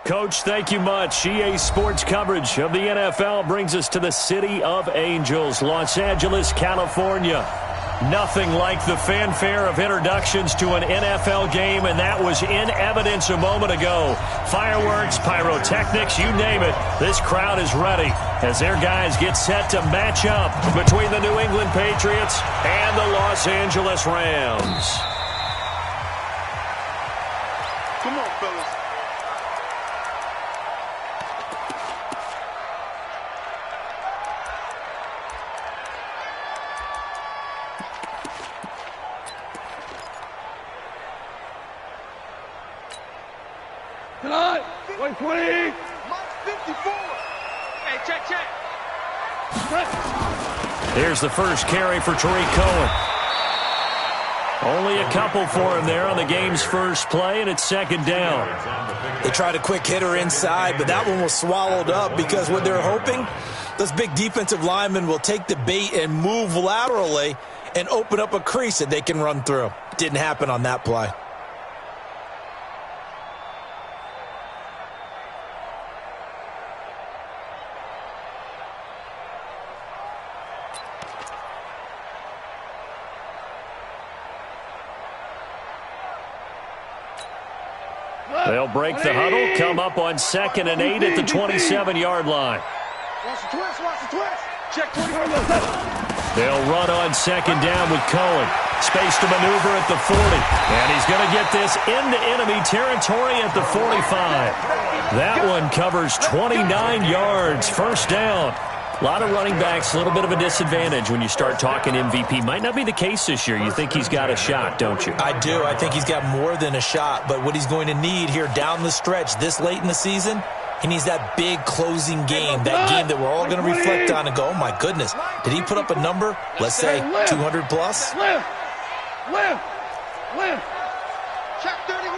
Coach, thank you much. EA Sports coverage of the NFL brings us to the City of Angels, Los Angeles, California. Nothing like the fanfare of introductions to an NFL game, and that was in evidence a moment ago. Fireworks, pyrotechnics, you name it. This crowd is ready as their guys get set to match up between the New England Patriots and the Los Angeles Rams. Come on, fellas. Tonight, 120. Mike 54. Hey, check. Here's the first carry for Tariq Cohen. Only a couple for him there on the game's first play, and it's second down. They tried a quick hitter inside, but that one was swallowed up because what they're hoping, those big defensive linemen will take the bait and move laterally and open up a crease that they can run through. Didn't happen on that play. They'll break the huddle, come up on 2nd and 8 at the 27-yard line. Watch the twist. Check 20. They'll run on 2nd down with Cohen. Space to maneuver at the 40. And he's going to get this into enemy territory at the 45. That one covers 29 yards. First down. A lot of running backs, a little bit of a disadvantage when you start talking MVP. Might not be the case this year. You think he's got a shot, don't you? I do. I think he's got more than a shot. But what he's going to need here down the stretch this late in the season, he needs that big closing game, that game that we're all going to reflect on and go, oh, my goodness, did he put up a number, let's say, 200 plus? Left. Check 31.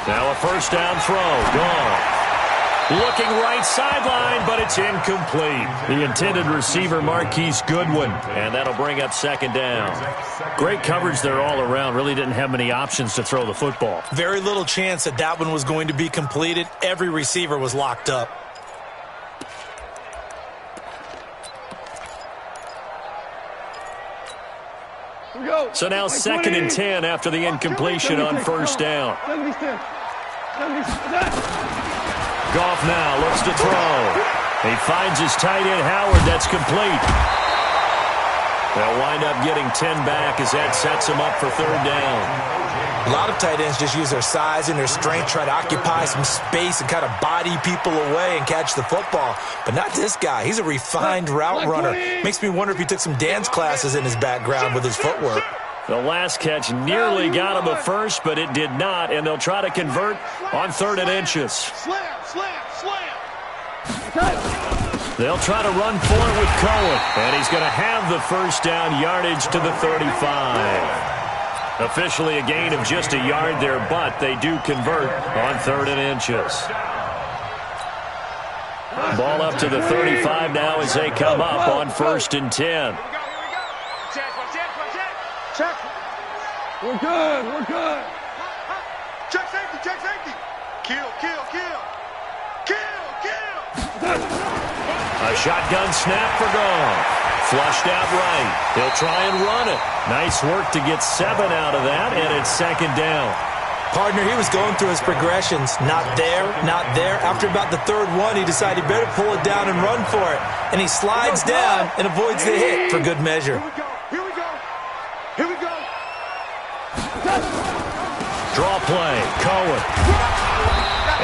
Now a first down throw. Gone. Looking right sideline, but it's incomplete. The intended receiver, Marquise Goodwin, and that'll bring up second down. Great coverage there all around. Really didn't have many options to throw the football. Very little chance that that one was going to be completed. Every receiver was locked up. So now 2nd and 10 after the incompletion on first down. Goff now looks to throw. He finds his tight end, Howard. That's complete. They'll wind up getting 10 back as that sets him up for third down. A lot of tight ends just use their size and their strength, try to occupy some space and kind of body people away and catch the football. But not this guy. He's a refined route runner. Makes me wonder if he took some dance classes in his background with his footwork. The last catch nearly got him a first, but it did not, and they'll try to convert on 3rd and inches. Slam. They'll try to run for it with Cohen, and he's going to have the first down yardage to the 35. Officially a gain of just a yard there, but they do convert on 3rd and inches. Ball up to the 35 now as they come up on 1st and 10. Check. We're good. Check safety. Kill. A shotgun snap for Goff. Flushed out right. He'll try and run it. Nice work to get 7 out of that, and it's second down. Partner, he was going through his progressions. Not there. After about the 3rd one, he decided he better pull it down and run for it. And he slides down and avoids the hit for good measure. Here we go. Draw play. Cohen.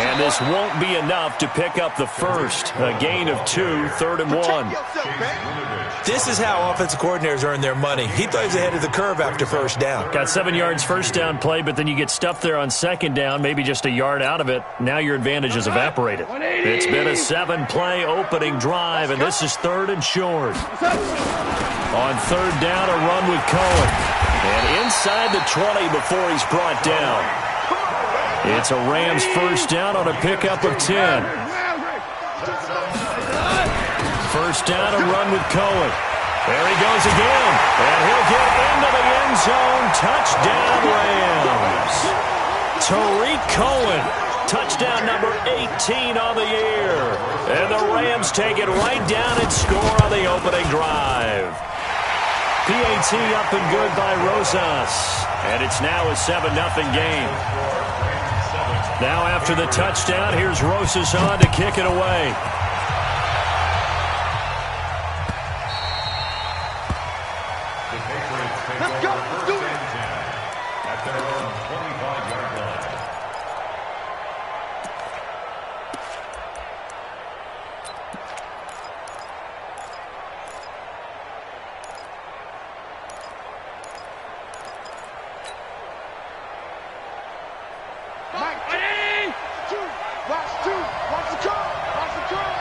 And this won't be enough to pick up the first. A gain of 2, 3rd and 1. This is how offensive coordinators earn their money. He thought he was ahead of the curve after first down. Got 7 yards first down play, but then you get stuffed there on second down, maybe just a yard out of it. Now your advantage is evaporated. It's been a 7-play opening drive, and this is 3rd and short. On 3rd down, a run with Cohen. And inside the 20 before he's brought down. It's a Rams first down on a pickup of 10. First down, a run with Cohen. There he goes again. And he'll get into the end zone. Touchdown, Rams. Tariq Cohen, touchdown number 18 on the year. And the Rams take it right down and score on the opening drive. PAT up and good by Rosas. And it's now a 7-0 game. Now after the touchdown, here's Rosas on to kick it away. Let's go. Let's do it. At their own 25-yard line. Watch the call. Watch the call.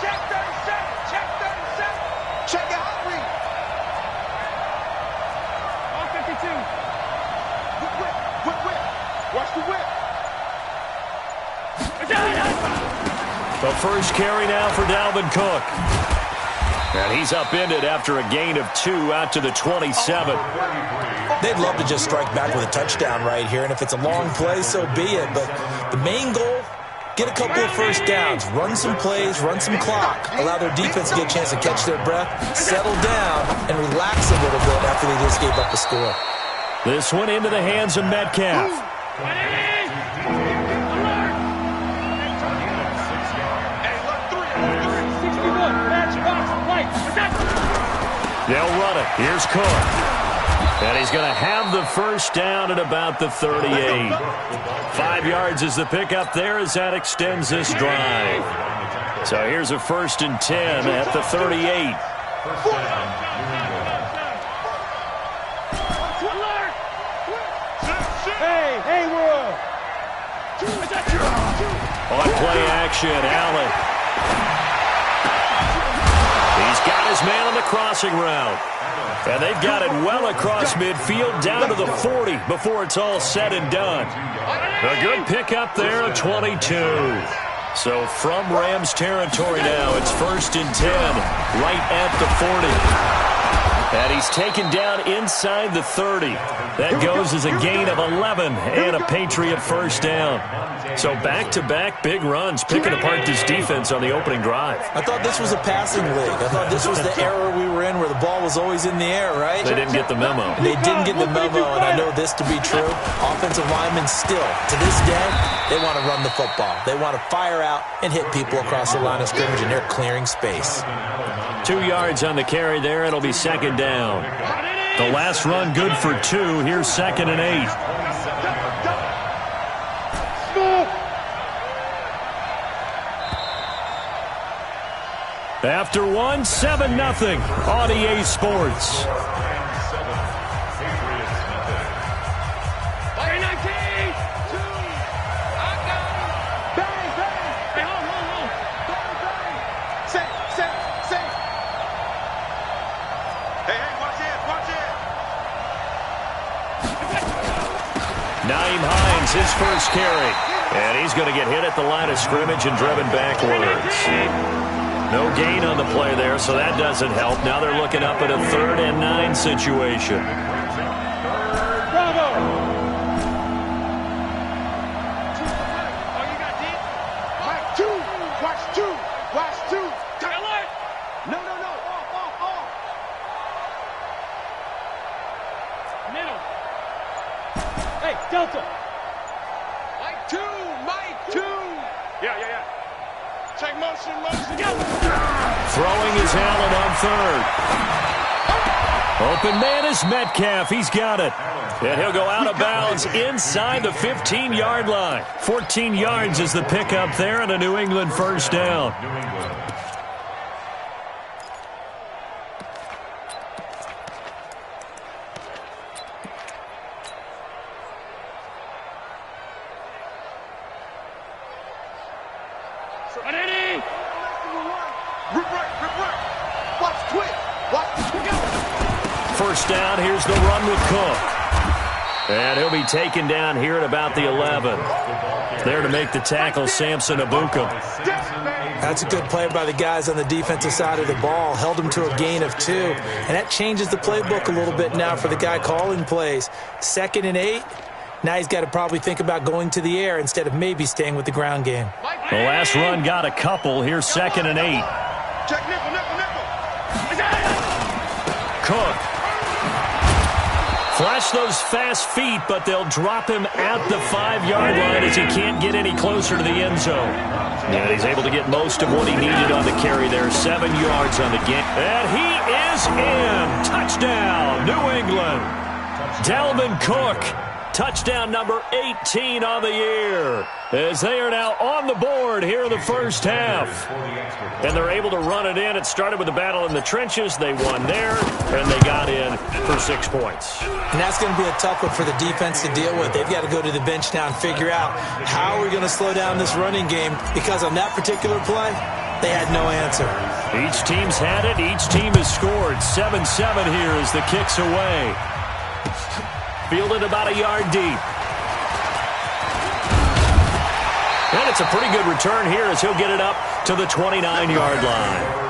Check 37. Check 37. Check it out, Reed. All 52. Whip. Watch the whip. The first carry now for Dalvin Cook. And he's upended after a gain of 2 out to the 27. They'd love to just strike back with a touchdown right here, and if it's a long play, so be it. But the main goal, get a couple of first downs, run some plays, run some clock, allow their defense to get a chance to catch their breath, settle down, and relax a little bit after they just gave up the score. This one into the hands of Metcalf. They'll run it. Here's Cook. And he's going to have the first down at about the 38. 5 yards is the pickup there as that extends this drive. So here's a 1st and 10 at the 38. Hey, world. On play action, Allen. He's got his man on the crossing route. And they've got it well across midfield down to the 40 before it's all said and done. A good pickup there at 22. So from Rams territory now, it's 1st and 10 right at the 40. And he's taken down inside the 30. That goes as a gain of 11 and a Patriot first down. So back-to-back big runs, picking apart this defense on the opening drive. I thought this was a passing league. I thought this was the era we were in where the ball was always in the air, right? They didn't get the memo. They didn't get the memo, and I know this to be true. Offensive linemen still, to this day, they want to run the football. They want to fire out and hit people across the line of scrimmage, and they're clearing space. 2 yards on the carry there. It'll be 2nd down. The last run good for 2. Here's 2nd and 8. After 1, 7-0 on EA Sports. His first carry, and he's going to get hit at the line of scrimmage and driven backwards. No gain on the play there, so that doesn't help. Now they're looking up at a 3rd and 9 situation. Bravo! Watch two. No. Off. Middle. Hey, Delta. Mike 2. Yeah. Check motion. Go. Throwing is Allen on 3rd. Open man is Metcalf. He's got it. And he'll go out of bounds inside the 15-yard line. 14 yards is the pickup there and a New England first down. First down, here's the run with Cook. And he'll be taken down here at about the 11. There to make the tackle, Samson Abuka. That's a good play by the guys on the defensive side of the ball. Held him to a gain of 2. And that changes the playbook a little bit now for the guy calling plays. 2nd and 8. Now he's got to probably think about going to the air instead of maybe staying with the ground game. The last run got a couple. Here's 2nd and 8. Check nickel, nickel, nickel. Cook. Flash those fast feet, but they'll drop him at the 5-yard line as he can't get any closer to the end zone. And he's able to get most of what he needed on the carry there. 7 yards on the game. And he is in. Touchdown, New England. Dalvin Cook. Touchdown number 18 on the year, as they are now on the board here in the first half. And they're able to run it in. It started with a battle in the trenches. They won there, and they got in for 6 points. And that's going to be a tough one for the defense to deal with. They've got to go to the bench now and figure out how we're going to slow down this running game, because on that particular play, they had no answer. Each team's had it. Each team has scored. 7-7 here as the kick's away. Fielded about a yard deep. And it's a pretty good return here as he'll get it up to the 29-yard line.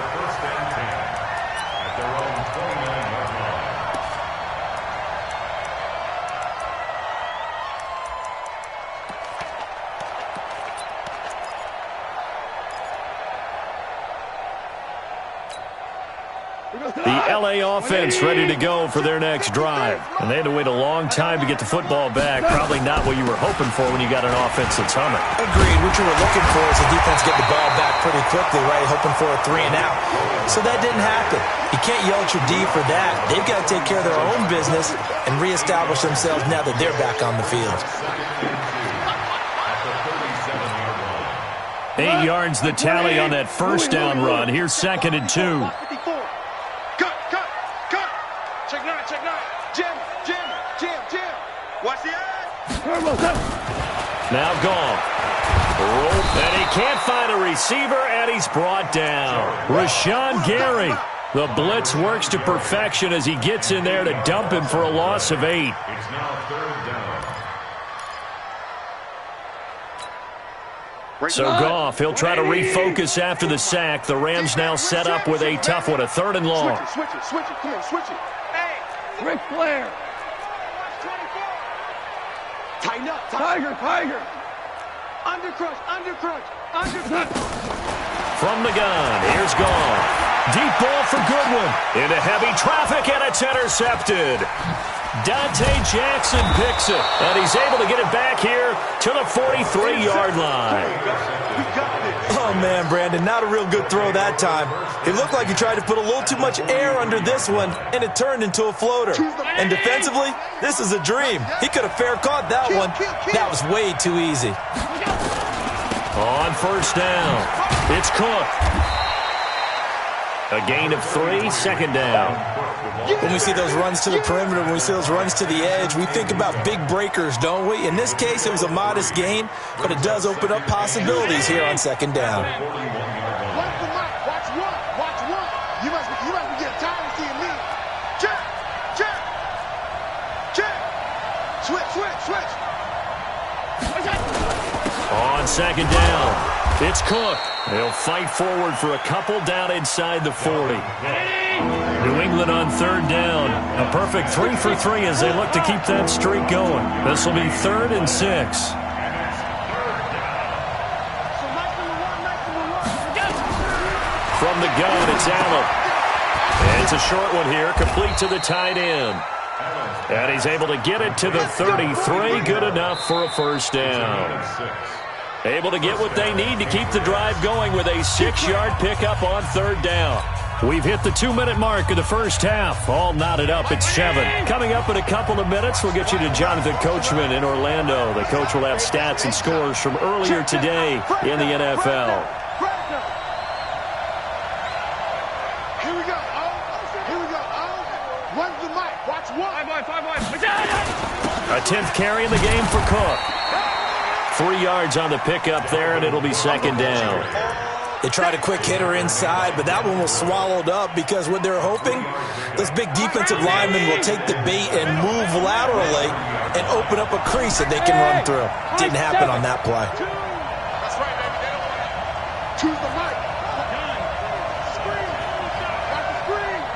The LA offense ready to go for their next drive. And they had to wait a long time to get the football back. Probably not what you were hoping for when you got an offense that's humming. Agreed. What you were looking for is the defense get the ball back pretty quickly, right? Hoping for a 3 and out. So that didn't happen. You can't yell at your D for that. They've got to take care of their own business and reestablish themselves now that they're back on the field. 8 yards the tally on that first down run. Here's 2nd and 2. Watch the eye. Now gone. And he can't find a receiver, and he's brought down. Rashawn Gary. The blitz works to perfection as he gets in there to dump him for a loss of 8. It's now 3rd down. So Goff, he'll try to refocus after the sack. The Rams now set up with a tough one, a 3rd and long. Switch it. Come on, switch it. Hey. Ric Flair. Tighten up. Tiger. Undercrush. From the gun, here's Goff. Deep ball for Goodwin. Into heavy traffic, and it's intercepted. Dante Jackson picks it, and he's able to get it back here to the 43-yard line. Oh, man, Brandon, not a real good throw that time. It looked like he tried to put a little too much air under this one, and it turned into a floater. And defensively, this is a dream. He could have fair caught that one. That was way too easy. On first down, it's Cook. A gain of 3, 2nd down. When we see those runs to the perimeter, when we see those runs to the edge, we think about big breakers, don't we? In this case, it was a modest gain, but it does open up possibilities here on 2nd down. Watch one. You must be getting tired of seeing me. Check. Switch. On 2nd down, it's Cook. They'll fight forward for a couple down inside the 40. New England on 3rd down. A perfect 3 for 3 as they look to keep that streak going. This will be 3rd and 6. From the gun, it's Allen. And it's a short one here, complete to the tight end. And he's able to get it to the 33. Good enough for a first down. Able to get what they need to keep the drive going with a 6-yard pickup on 3rd down. We've hit the 2-minute mark of the first half. All knotted up at 7. Coming up in a couple of minutes, we'll get you to Jonathan Coachman in Orlando. The coach will have stats and scores from earlier today in the NFL. Here we go. Runs the mic. Watch one. 5-1. A 10th carry in the game for Cook. 3 yards on the pickup there, and it'll be 2nd down. They tried a quick hitter inside, but that one was swallowed up because what they're hoping, those big defensive linemen will take the bait and move laterally and open up a crease that they can run through. Didn't happen on that play. That's right, baby. They don't choose the mic. Screen. Got the screen.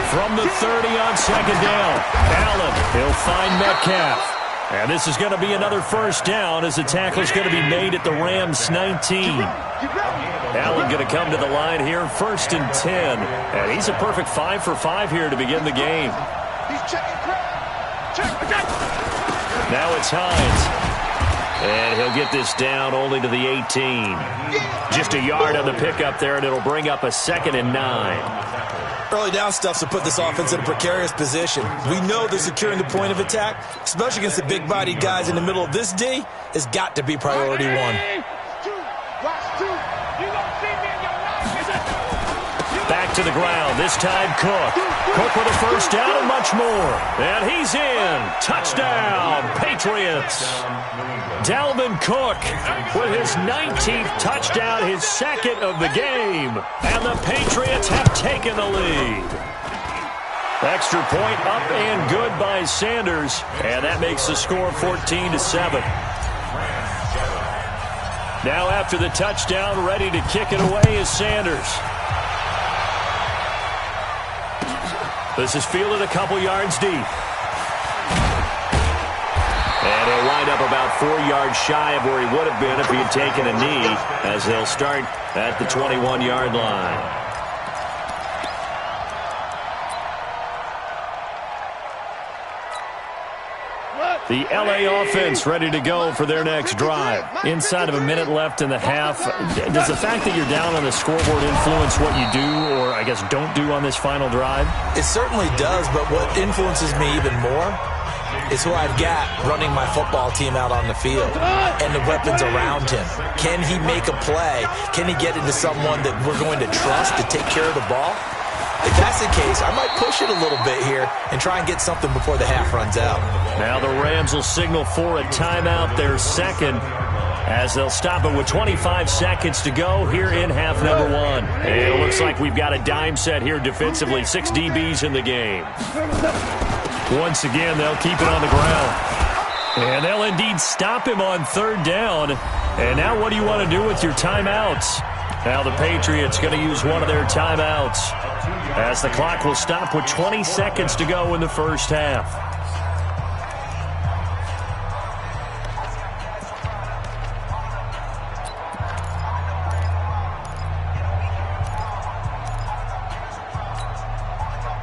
From the 30 on second down. Allen, he'll find Metcalf. And this is going to be another first down as the tackle is going to be made at the Rams 19. Allen going to come to the line here, 1st and 10. And he's a perfect 5 for 5 here to begin the game. He's checking crowd. Check. Now it's Hines. And he'll get this down only to the 18. Just a yard on the pickup there, and it'll bring up a 2nd and 9. Early down stuff to put this offense in a precarious position. We know that securing the point of attack, especially against the big-bodied guys in the middle of this D, has got to be priority one. Back to the ground. This time Cook. Cook with a first down and much more. And he's in. Touchdown, Patriots. Dalvin Cook with his 19th touchdown, his 2nd of the game. And the Patriots have taken the lead. Extra point up and good by Sanders. And that makes the score 14-7. Now after the touchdown, ready to kick it away is Sanders. This is fielded a couple yards deep. And he'll wind up about 4 yards shy of where he would have been if he had taken a knee, as they'll start at the 21-yard line. The L.A. offense ready to go for their next drive. Inside of a minute left in the half, does the fact that you're down on the scoreboard influence what you do or, I guess, don't do on this final drive? It certainly does, but what influences me even more is who I've got running my football team out on the field and the weapons around him. Can he make a play? Can he get into someone that we're going to trust to take care of the ball? If that's the case, I might push it a little bit here and try and get something before the half runs out. Now the Rams will signal for a timeout, their 2nd, as they'll stop it with 25 seconds to go here in half number 1. And it looks like we've got a dime set here defensively. 6 DBs in the game. Once again, they'll keep it on the ground. And they'll indeed stop him on 3rd down. And now what do you want to do with your timeouts? Now the Patriots going to use one of their timeouts, as the clock will stop with 20 seconds to go in the first half.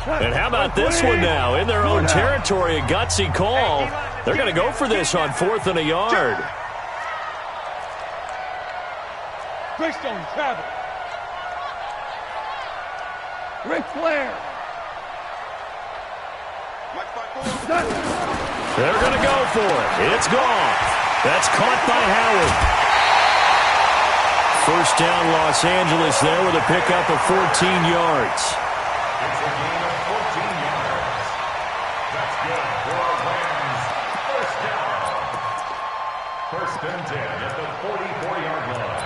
And how about this one now? In their own territory, a gutsy call. They're going to go for this on 4th and a yard. Greystone travel. Ric Flair. They're going to go for it. It's gone. That's caught by Howard. First down, Los Angeles there with a pickup of 14 yards. It's a gain of 14 yards. That's good for Rams. First down. 1st and 10 at the 44-yard line.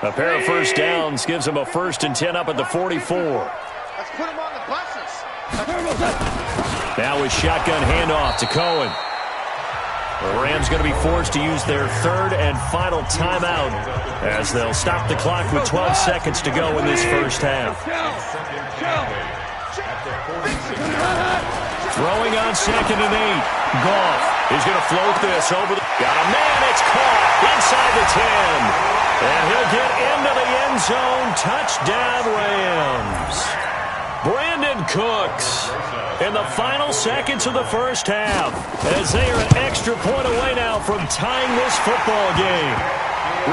A pair of first downs gives them a 1st and 10 up at the 44. Let's put him on the buses. Now with shotgun handoff to Cohen. The Rams going to be forced to use their 3rd and final timeout, as they'll stop the clock with 12 seconds to go in this first half. Throwing on 2nd and 8. Goff is going to float this over the... Got a man, it's caught inside the 10. And he'll get into the end zone. Touchdown, Rams. Brandon Cooks in the final seconds of the first half, as they are an extra point away now from tying this football game.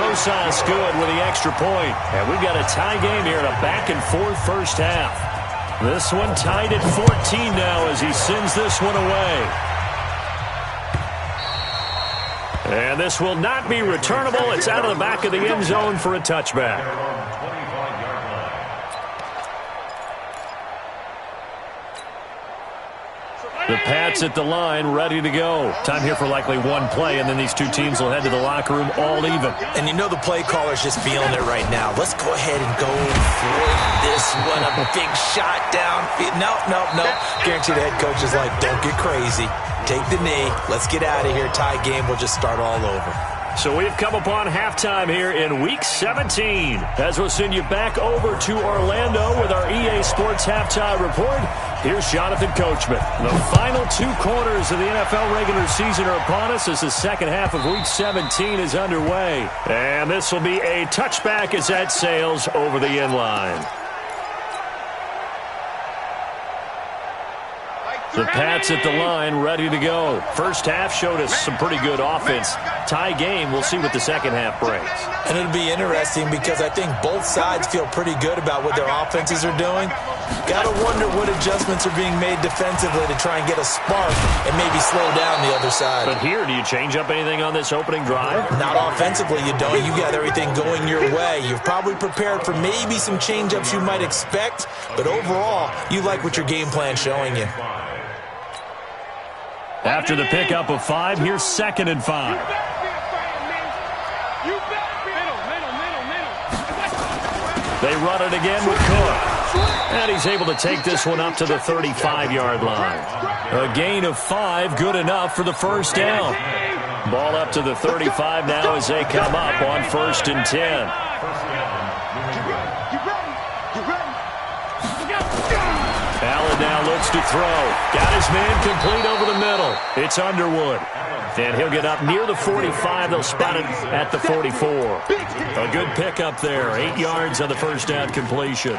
Rosas good with the extra point. And we've got a tie game here in a back-and-forth first half. This one tied at 14 now as he sends this one away. And this will not be returnable. It's out of the back of the end zone for a touchback. The Pats at the line, ready to go. Time here for likely one play, and then these two teams will head to the locker room all even. And you know the play caller's just feeling it right now. Let's go ahead and go for this one. A big shot down. No. Guarantee the head coach is like, don't get crazy. Take the knee. Let's get out of here. Tie game will just start all over. So we've come upon halftime here in Week 17. As we'll send you back over to Orlando with our EA Sports Halftime Report, here's Jonathan Coachman. The final 2 quarters of the NFL regular season are upon us as the second half of Week 17 is underway. And this will be a touchback as that sails over the end line. The Pats at the line, ready to go. First half showed us some pretty good offense. Tie game, we'll see what the second half brings. And it'll be interesting because I think both sides feel pretty good about what their offenses are doing. Got to wonder what adjustments are being made defensively to try and get a spark and maybe slow down the other side. But here, do you change up anything on this opening drive? Not offensively, you don't. You got everything going your way. You've probably prepared for maybe some change-ups you might expect, but overall, you like what your game plan's showing you. After the pickup of 5, here's 2nd and 5. They run it again with Cook. And he's able to take this one up to the 35-yard line. A gain of 5, good enough for the first down. Ball up to the 35 now as they come up on 1st and 10. Allen now looks to throw. Got his man complete over the middle. It's Underwood. And he'll get up near the 45. They'll spot it at the 44. A good pickup there. 8 yards on the first down completion.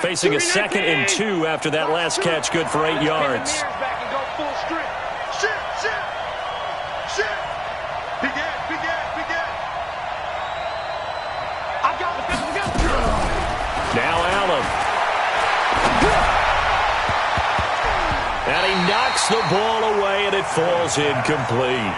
Facing a 2nd and 2 after that last catch, good for 8 yards. Now Allen. And he knocks the ball away, and it falls incomplete.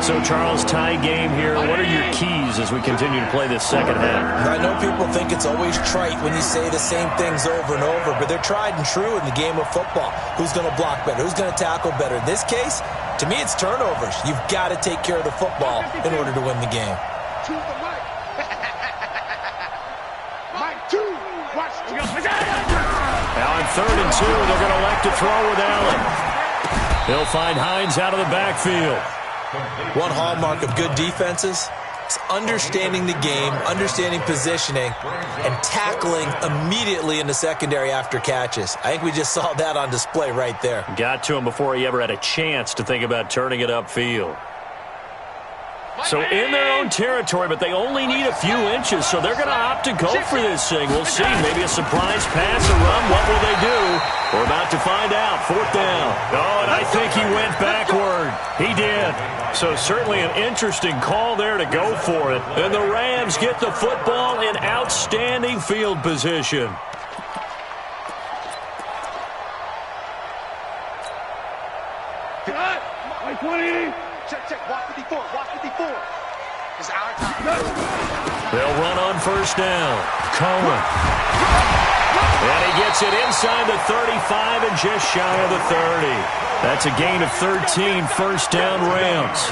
So, Charles, tie game here. What are your keys as we continue to play this second half? I know people think it's always trite when you say the same things over and over, but they're tried and true in the game of football. Who's going to block better? Who's going to tackle better? In this case, to me, it's turnovers. You've got to take care of the football in order to win the game. Now on 3rd and 2, they're going to elect to throw with Allen. He'll find Hines out of the backfield. One hallmark of good defenses is understanding the game, understanding positioning, and tackling immediately in the secondary after catches. I think we just saw that on display right there. Got to him before he ever had a chance to think about turning it upfield. So in their own territory, but they only need a few inches, so they're going to opt to go for this thing. We'll see. Maybe a surprise pass, a run. What will they do? We're about to find out. 4th down. Oh, and I think he went backward. He did. So certainly an interesting call there to go for it. And the Rams get the football in outstanding field position. Like 20. Check. Watch 54. Watch 54. It's our time. They'll run on 1st down. Cohen. And he gets it inside the 35 and just shy of the 30. That's a gain of 13, 1st down Rams.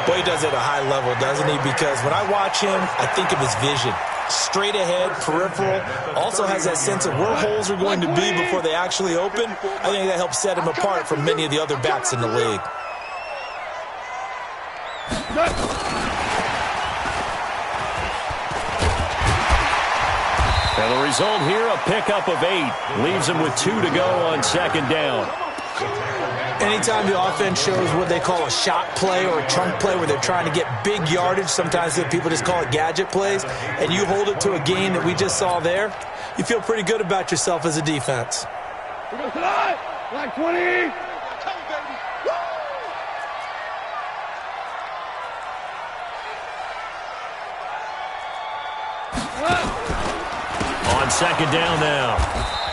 Boy, he does it at a high level, doesn't he? Because when I watch him, I think of his vision. Straight ahead, peripheral, also has that sense of where holes are going to be before they actually open. I think that helps set him apart from many of the other backs in the league. And the result here, a pickup of 8. Leaves them with 2 to go on 2nd down. Anytime the offense shows what they call a shot play or a chunk play where they're trying to get big yardage, sometimes people just call it gadget plays, and you hold it to a gain that we just saw there, you feel pretty good about yourself as a defense. Like 20. On 2nd down now.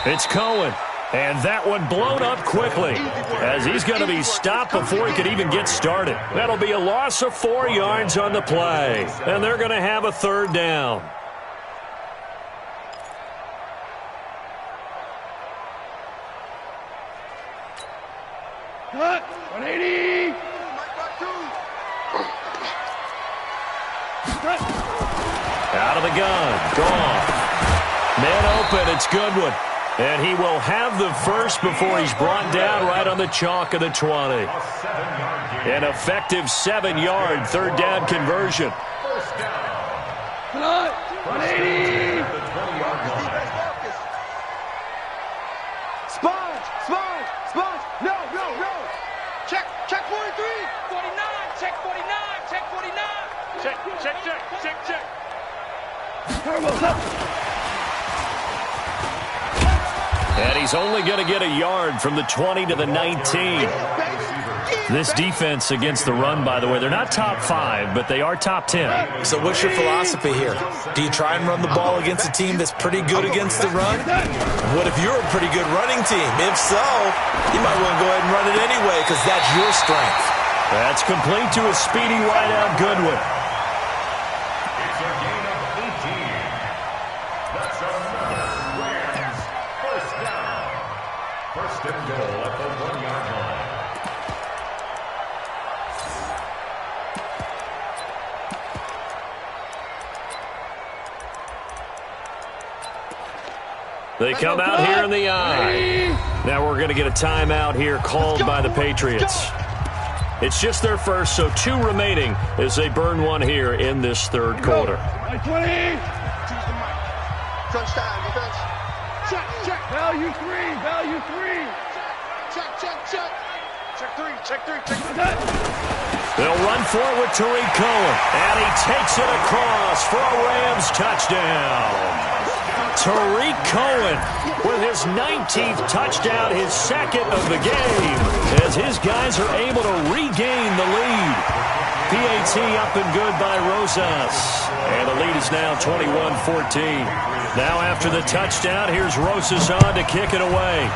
It's Cohen. And that one blown up quickly as he's going to be stopped before he could even get started. That'll be a loss of 4 yards on the play. And they're going to have a 3rd down. Cut. 180. Out of the gun. Gone. Man open, it's Goodwin. And he will have the first before he's brought down right on the chalk of the 20. An effective 7-yard third down conversion. First down. 180. Sponge. No. Check 43. 49. Check 49. Check 49. Check. Turbo's up. And he's only going to get a yard from the 20 to the 19. This defense against the run, by the way, they're not top 5, but they are top 10. So what's your philosophy here? Do you try and run the ball against a team that's pretty good against the run? What if you're a pretty good running team? If so, you might want to go ahead and run it anyway because that's your strength. That's complete to a speedy wideout Goodwin. It's a gain of 18. That's another Rams first down. First and goal at the 1-yard line. They come out here in the eye. Now we're going to get a timeout here called by the Patriots. It's just their first, so 2 remaining as they burn one here in this third quarter. 20. Touchdown defense. Check. Value 3. Check 3. They'll run forward with Tariq Cohen, and he takes it across for a Rams touchdown. Tariq Cohen with his 19th touchdown, his second of the game, as his guys are able to regain the lead. PAT up and good by Rosas. And the lead is now 21-14. Now after the touchdown, here's Rosas on to kick it away.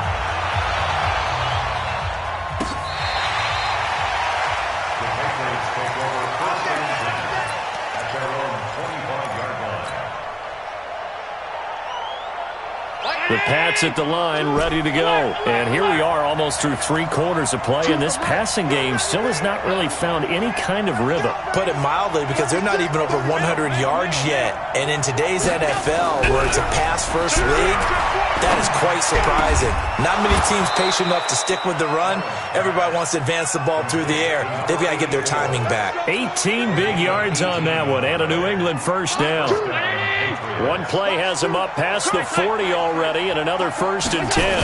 The Pats at the line, ready to go. And here we are almost through 3 quarters of play, and this passing game still has not really found any kind of rhythm. Put it mildly, because they're not even over 100 yards yet. And in today's NFL, where it's a pass-first league, that is quite surprising. Not many teams patient enough to stick with the run. Everybody wants to advance the ball through the air. They've got to get their timing back. 18 big yards on that one, and a New England first down. One play has him up past the 40 already, and another 1st and 10.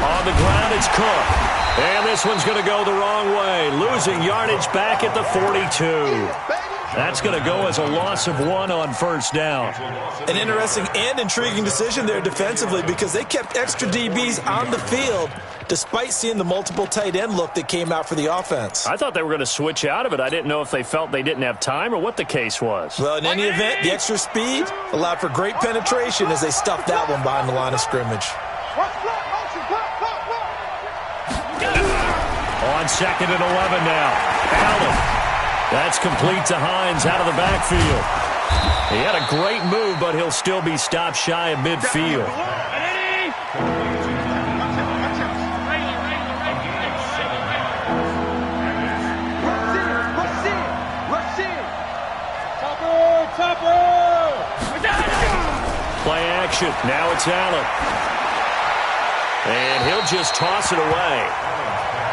On the ground, it's Cook. And this one's going to go the wrong way, losing yardage back at the 42. That's going to go as a loss of 1 on first down. An interesting and intriguing decision there defensively because they kept extra DBs on the field despite seeing the multiple tight end look that came out for the offense. I thought they were going to switch out of it. I didn't know if they felt they didn't have time or what the case was. Well, in any event, the extra speed allowed for great penetration as they stuffed that one behind the line of scrimmage. On 2nd and 11 now. Allen. That's complete to Hines out of the backfield. He had a great move, but he'll still be stopped shy of midfield. Play action. Now it's Allen. And he'll just toss it away.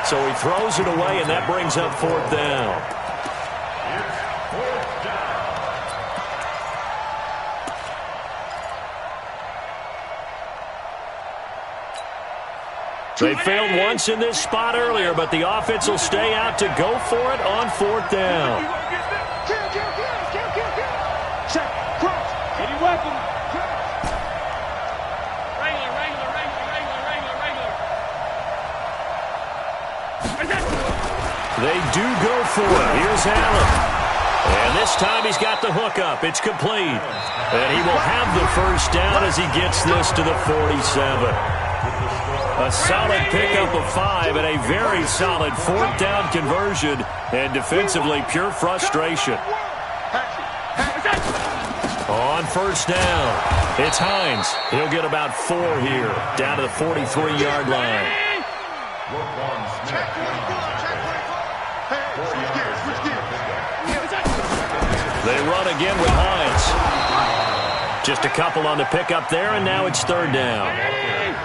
So he throws it away, and that brings up 4th down. They failed once in this spot earlier, but the offense will stay out to go for it on 4th down. Check, cross. Any weapon. They do go for it. Here's Allen. And this time he's got the hook up. It's complete. And he will have the first down as he gets this to the 47. A solid pickup of 5 and a very solid 4th down conversion. And defensively, pure frustration. On first down, it's Hines. He'll get about 4 here, down to the 43-yard line. They run again with Hines. Just a couple on the pickup there, and now it's third down.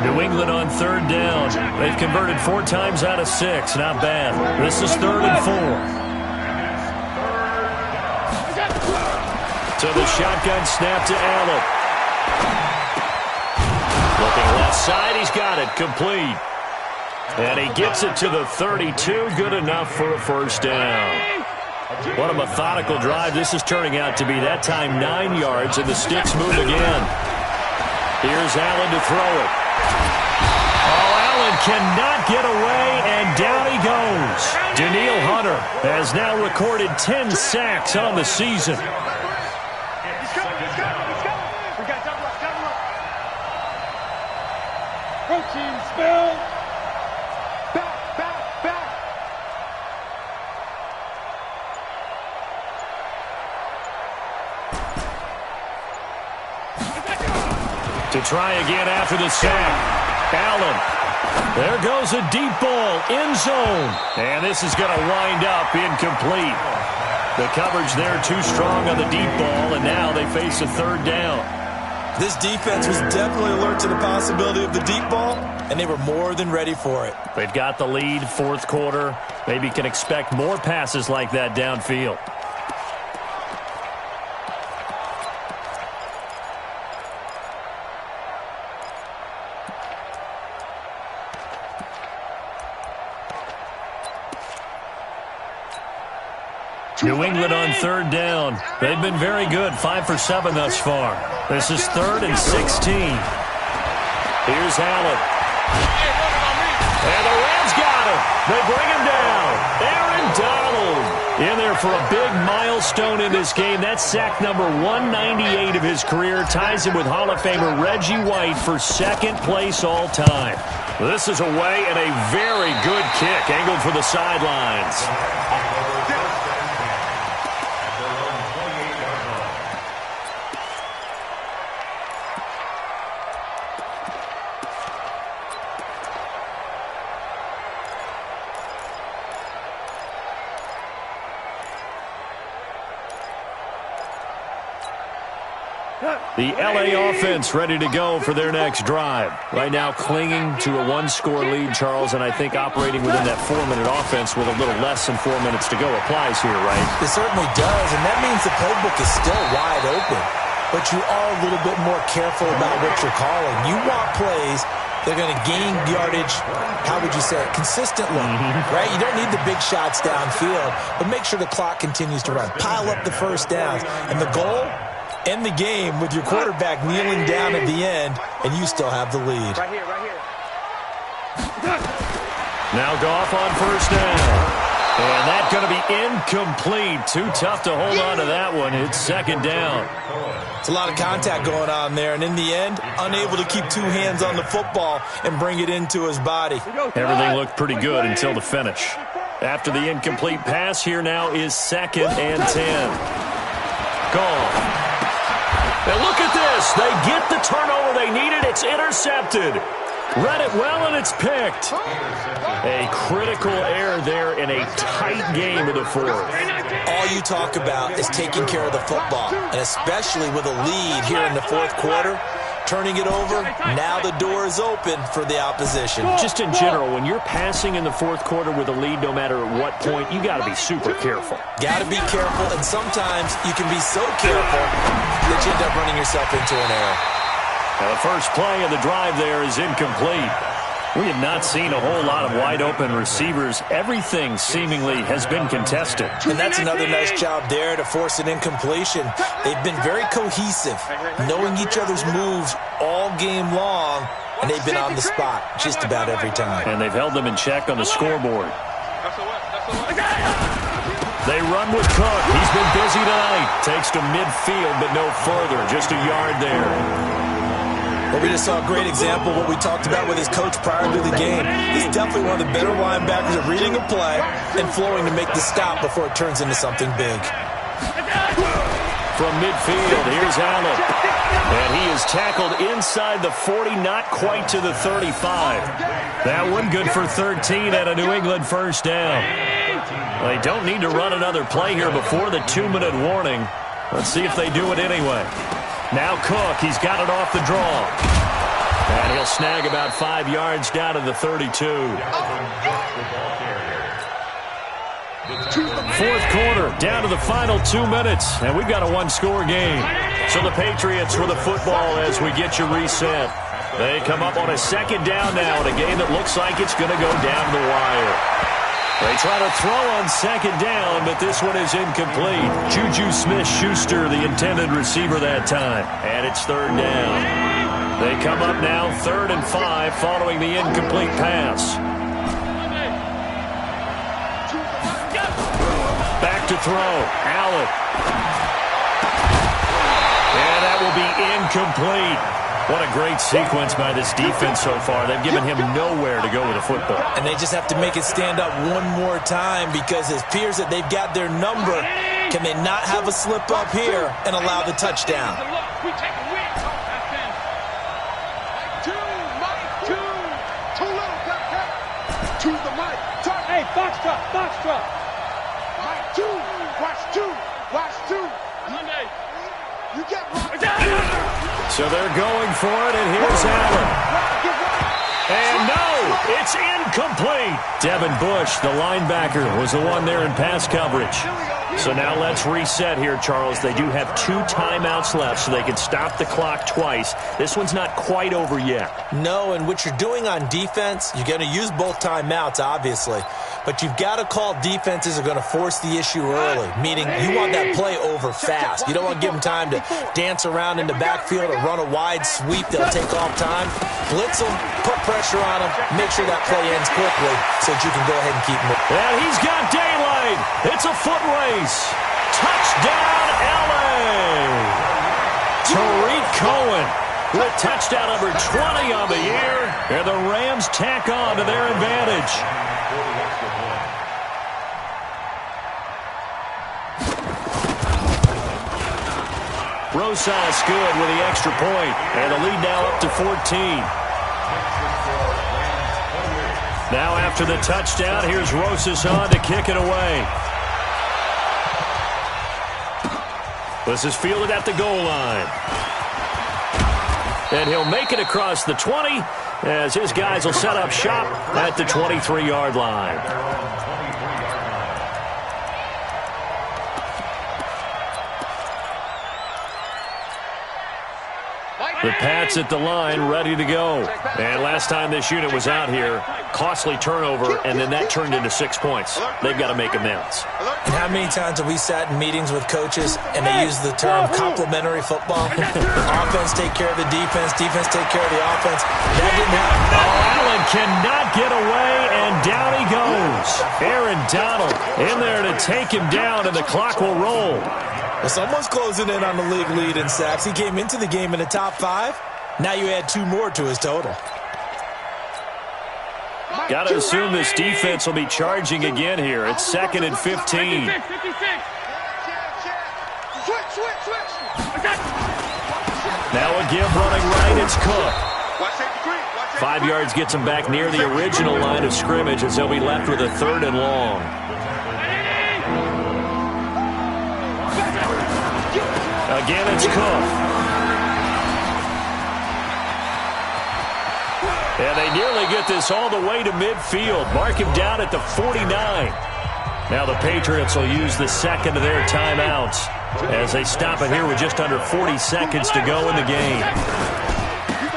New England on third down. They've converted 4 times out of 6. Not bad. This is 3rd and 4. To the shotgun snap to Allen. Looking left side, he's got it. Complete. And he gets it to the 32. Good enough for a first down. What a methodical drive this is turning out to be. That time 9 yards, and the sticks move again. Here's Allen to throw it. Oh, Allen cannot get away, and down he goes. Danielle Hunter has now recorded 10 sacks on the season. Protein spill. Back. To try again after the sack. Allen. There goes a deep ball. End zone. And this is going to wind up incomplete. The coverage there too strong on the deep ball, and now they face a third down. This defense was definitely alert to the possibility of the deep ball, and they were more than ready for it. They've got the lead, 4th quarter. Maybe can expect more passes like that downfield. New England on third down. They've been very good, 5 for 7 thus far. This is 3rd and 16. Here's Allen. And the Rams got him. They bring him down. Aaron Donald in there for a big milestone in this game. That's sack number 198 of his career. Ties him with Hall of Famer Reggie White for 2nd place all time. This is away and a very good kick angled for the sidelines. The L.A. offense ready to go for their next drive. Right now clinging to a 1-score lead, Charles, and I think operating within that 4-minute offense with a little less than 4 minutes to go applies here, right? It certainly does, and that means the playbook is still wide open. But you are a little bit more careful about what you're calling. You want plays that are going to gain yardage, how would you say it, consistently, right? You don't need the big shots downfield, but make sure the clock continues to run. Pile up the first downs. And the goal? End the game with your quarterback kneeling down at the end, and you still have the lead. Right here. Now Goff on first down. And that's going to be incomplete. Too tough to hold on to that one. It's 2nd down. It's a lot of contact going on there, and in the end, unable to keep 2 hands on the football and bring it into his body. Everything looked pretty good until the finish. After the incomplete pass, here now is 2nd and 10. Goff. And look at this. They get the turnover they needed. It's intercepted. Read it well, and it's picked. A critical error there in a tight game of the 4th. All you talk about is taking care of the football, and especially with a lead here in the 4th quarter, turning it over, now the door is open for the opposition. Just in general, when you're passing in the 4th quarter with a lead, no matter at what point, you got to be super careful. Got to be careful, and sometimes you can be so careful that you end up running yourself into an error. Now the first play of the drive there is incomplete. We have not seen a whole lot of wide-open receivers. Everything seemingly has been contested. And that's another nice job there to force an incompletion. They've been very cohesive, knowing each other's moves all game long, and they've been on the spot just about every time. And they've held them in check on the scoreboard. They run with Cook. He's been busy tonight. Takes to midfield, but no further. Just a yard there. Well, we just saw a great example of what we talked about with his coach prior to the game. He's definitely one of the better linebackers at reading a play and flowing to make the stop before it turns into something big. From midfield, here's Allen. And he is tackled inside the 40, not quite to the 35. That one good for 13 at a New England first down. They don't need to run another play here before the 2-minute warning. Let's see if they do it anyway. Now Cook, he's got it off the draw. And he'll snag about 5 yards down to the 32. Fourth quarter, down to the final 2 minutes, and we've got a one-score game. So the Patriots with the football as we get you reset. They come up on a second down now in a game that looks like it's going to go down the wire. They try to throw on second down, but this one is incomplete. Juju Smith-Schuster, the intended receiver that time, and it's third down. They come up now 3rd and 5 following the incomplete pass. Back to throw. Allen. And that will be incomplete. What a great sequence by this defense so far. They've given him nowhere to go with the football. And they just have to make it stand up one more time because it appears that they've got their number. Can they not have a slip up here and allow the touchdown? Hey, box truck, box truck. Mike 2, watch 2. You get So they're going for it, and here's Allen. And no, it's incomplete. Devin Bush, the linebacker, was the one there in pass coverage. So now let's reset here, Charles. They do have 2 timeouts left, so they can stop the clock twice. This one's not quite over yet. No, and what you're doing on defense, you're going to use both timeouts, obviously. But you've got to call defenses are going to force the issue early, meaning you want that play over fast. You don't want to give them time to dance around in the backfield or run a wide sweep. They'll take off time. Blitz them, put pressure on them, make sure that play ends quickly so that you can go ahead and keep moving. And he's got daylight. It's a foot race. Touchdown, L.A. Tariq Cohen with touchdown number 20 on the year. And the Rams tack on to their advantage. Rosas good with the extra point. And the lead now up to 14. Now after the touchdown, here's Rosas on to kick it away. This is fielded at the goal line. And he'll make it across the 20 as his guys will set up shop at the 23-yard line. The Pats at the line, ready to go. And last time this unit was out here, costly turnover, and then that turned into 6 points. They've got to make amends. And how many times have we sat in meetings with coaches and they use the term complementary football? Offense take care of the defense, defense take care of the offense. That didn't happen. Oh, Allen cannot get away, and down he goes. Aaron Donald in there to take him down, and the clock will roll. Well, someone's closing in on the league lead in sacks. He came into the game in the top 5. Now you add 2 more to his total. Got to assume this defense will be charging again here. It's 2nd and 15. Now a give running right. It's Cook. 5 yards gets him back near the original line of scrimmage as they'll be left with a 3rd and long. Again, it's Cook. And they nearly get this all the way to midfield. Mark him down at the 49. Now the Patriots will use the second of their timeouts as they stop it here with just under 40 seconds to go in the game.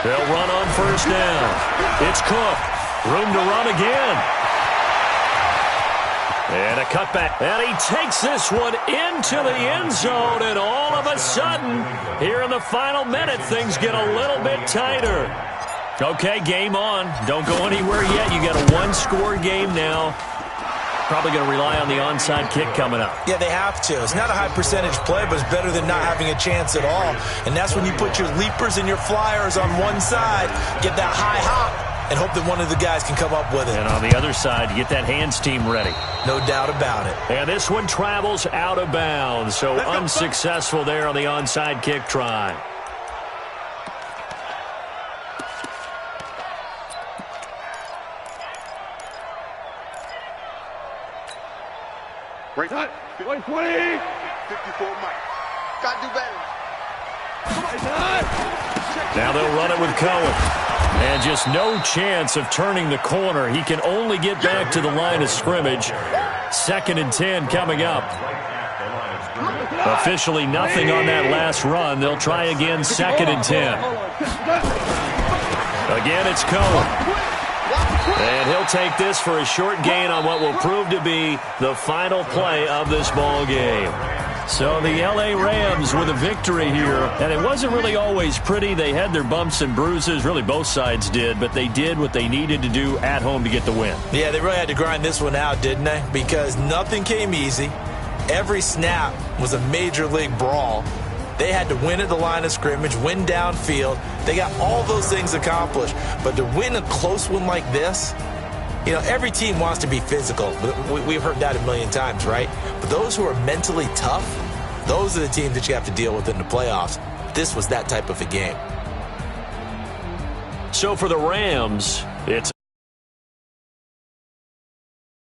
They'll run on first down. It's Cook. Room to run again. And a cutback. And he takes this one into the end zone. And all of a sudden, here in the final minute, things get a little bit tighter. Okay, game on. Don't go anywhere yet. You got a one-score game now. Probably going to rely on the onside kick coming up. Yeah, they have to. It's not a high percentage play, but it's better than not having a chance at all. And that's when you put your leapers and your flyers on one side, get that high hop, and hope that one of the guys can come up with it. And on the other side, get that hands team ready. No doubt about it. And this one travels out of bounds, so unsuccessful there on the onside kick try. Great. 20. 54 Mike. Got to do better. Now they'll run it with Cohen. And just no chance of turning the corner. He can only get back to the line of scrimmage. 2nd and 10 coming up. Officially nothing on that last run. They'll try again, 2nd and 10. Again, it's Cohen. And he'll take this for a short gain on what will prove to be the final play of this ball game. So the L.A. Rams with a victory here. And it wasn't really always pretty. They had their bumps and bruises. Really, both sides did. But they did what they needed to do at home to get the win. Yeah, they really had to grind this one out, didn't they? Because nothing came easy. Every snap was a major league brawl. They had to win at the line of scrimmage, win downfield. They got all those things accomplished. But to win a close one like this, you know, every team wants to be physical. We've heard that a million times, right? But those who are mentally tough, those are the teams that you have to deal with in the playoffs. This was that type of a game. So for the Rams, it's